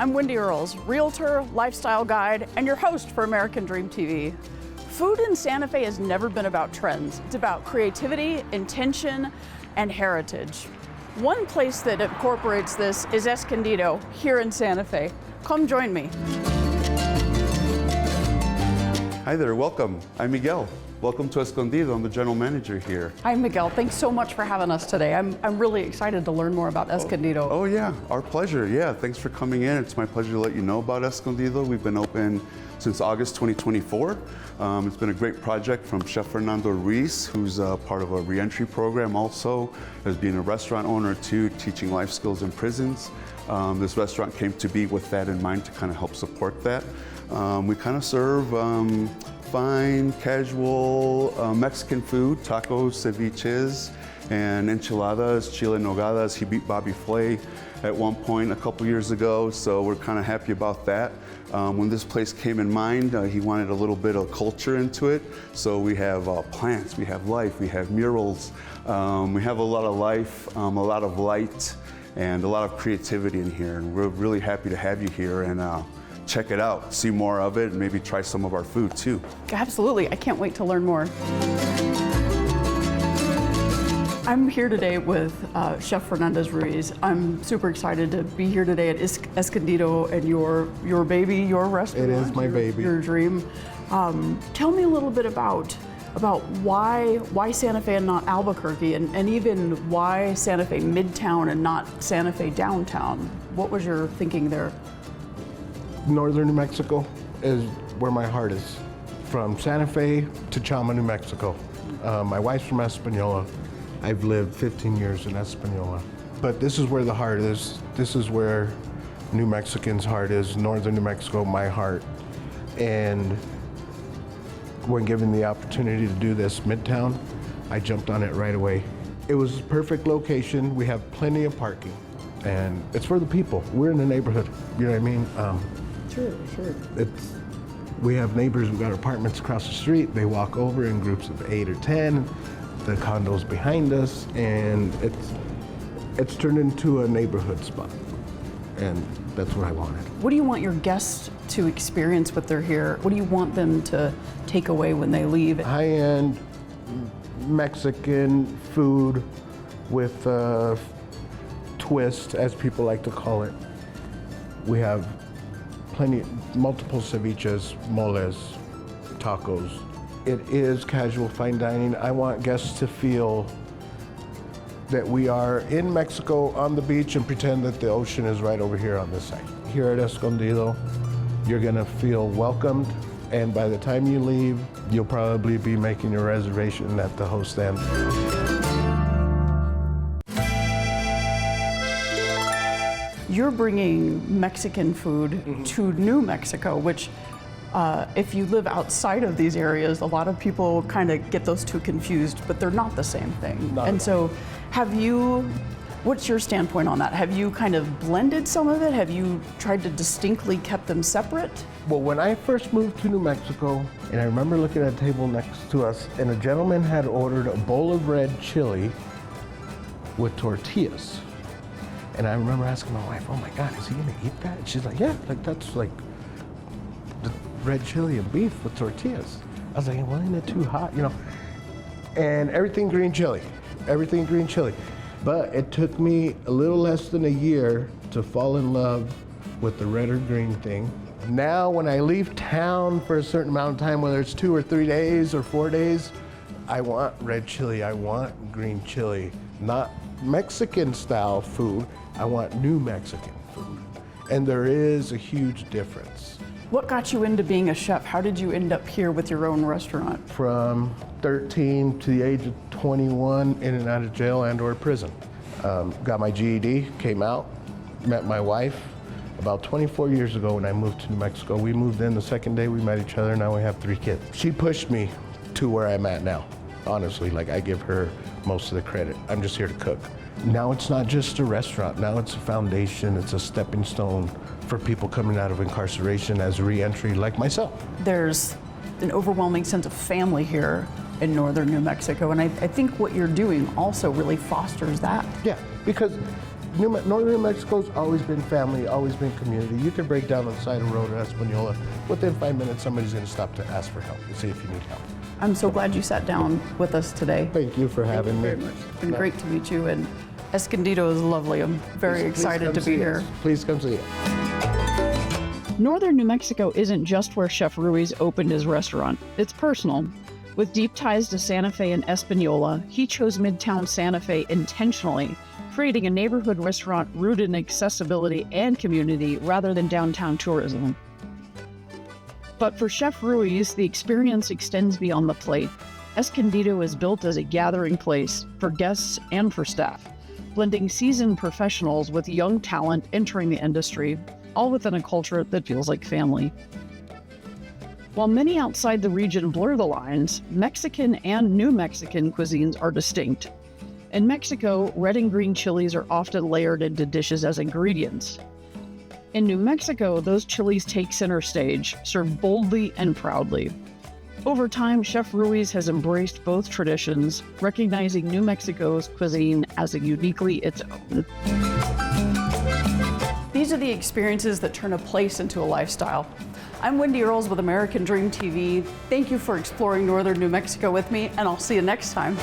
I'm Wendy Earls, realtor, lifestyle guide, and your host for American Dream TV. Food in Santa Fe has never been about trends. It's about creativity, intention, and heritage. One place that incorporates this is Escondido here in Santa Fe. Come join me. Hi there, welcome. I'm Miguel. Welcome to Escondido. I'm the general manager here. Hi, Miguel. Thanks so much for having us today. I'm really excited to learn more about Escondido. Oh yeah, our pleasure. Yeah, thanks for coming in. It's my pleasure to let you know about Escondido. We've been open since August 2024. It's been a great project from Chef Fernando Ruiz, who's part of a reentry program also, as being a restaurant owner too, teaching life skills in prisons. This restaurant came to be with that in mind to kind of help support that. We kind of serve fine, casual Mexican food, tacos, ceviches, and enchiladas, chile en nogadas. He beat Bobby Flay at one point a couple years ago, so we're kind of happy about that. When this place came in mind, he wanted a little bit of culture into it, so we have plants, we have life, we have murals, we have a lot of life, a lot of light, and a lot of creativity in here, and we're really happy to have you here and check it out, see more of it, and maybe try some of our food too. Absolutely, I can't wait to learn more. I'm here today with Chef Fernando Ruiz. I'm super excited to be here today at Escondido and your baby, your restaurant. It is my baby. Your dream. Tell me a little bit about why Santa Fe and not Albuquerque, and even why Santa Fe Midtown and not Santa Fe downtown. What was your thinking there? Northern New Mexico is where my heart is. From Santa Fe to Chama, New Mexico. My wife's from Española. I've lived 15 years in Española. But this is where the heart is. This is where New Mexicans' heart is. Northern New Mexico, my heart. And when given the opportunity to do this Midtown, I jumped on it right away. It was a perfect location. We have plenty of parking. And it's for the people. We're in the neighborhood. You know what I mean? Sure. We have neighbors, we've got apartments across the street. They walk over in groups of 8 or 10. The condos behind us, and it's turned into a neighborhood spot. And that's what I wanted. What do you want your guests to experience when they're here? What do you want them to take away when they leave? High-end Mexican food with a twist, as people like to call it. We have multiple ceviches, moles, tacos. It is casual fine dining. I want guests to feel that we are in Mexico on the beach and pretend that the ocean is right over here on this side. Here at Escondido, you're gonna feel welcomed, and by the time you leave, you'll probably be making your reservation at the host stand. You're bringing Mexican food to New Mexico, which if you live outside of these areas, a lot of people kind of get those two confused, but they're not the same thing. So what's your standpoint on that? Have you kind of blended some of it? Have you tried to distinctly keep them separate? Well, when I first moved to New Mexico, and I remember looking at a table next to us, and a gentleman had ordered a bowl of red chili with tortillas. And I remember asking my wife, oh my God, is he gonna eat that? And she's like, yeah, that's like the red chili and beef with tortillas. I was like, well, isn't it too hot, you know? And everything green chili. But it took me a little less than a year to fall in love with the red or green thing. Now, when I leave town for a certain amount of time, whether it's 2 or 3 days or 4 days, I want red chili, I want green chili, not Mexican style food, I want New Mexican food. And there is a huge difference. What got you into being a chef? How did you end up here with your own restaurant? From 13 to the age of 21, in and out of jail and or prison. Got my GED, came out, met my wife about 24 years ago when I moved to New Mexico. We moved in the second day we met each other, now we have 3 kids. She pushed me to where I'm at now. Honestly, like, I give her most of the credit. I'm just here to cook. Now it's not just a restaurant, now it's a foundation, it's a stepping stone for people coming out of incarceration as re-entry like myself. There's an overwhelming sense of family here in northern New Mexico, and I think what you're doing also really fosters that. Yeah, because Northern New Mexico's always been family, always been community. You can break down on the side of the road in Española. Within 5 minutes, somebody's going to stop to ask for help and see if you need help. I'm so glad you sat down with us today. Thank you for having me. It's been great to meet you, and Escondido is lovely. I'm very excited to be here. Please come see it. Northern New Mexico isn't just where Chef Ruiz opened his restaurant. It's personal. With deep ties to Santa Fe and Española, he chose Midtown Santa Fe intentionally, creating a neighborhood restaurant rooted in accessibility and community rather than downtown tourism. But for Chef Ruiz, the experience extends beyond the plate. Escondido is built as a gathering place for guests and for staff, blending seasoned professionals with young talent entering the industry, all within a culture that feels like family. While many outside the region blur the lines, Mexican and New Mexican cuisines are distinct. In Mexico, red and green chilies are often layered into dishes as ingredients. In New Mexico, those chilies take center stage, served boldly and proudly. Over time, Chef Ruiz has embraced both traditions, recognizing New Mexico's cuisine as uniquely its own. These are the experiences that turn a place into a lifestyle. I'm Wendy Earls with American Dream TV. Thank you for exploring Northern New Mexico with me, and I'll see you next time.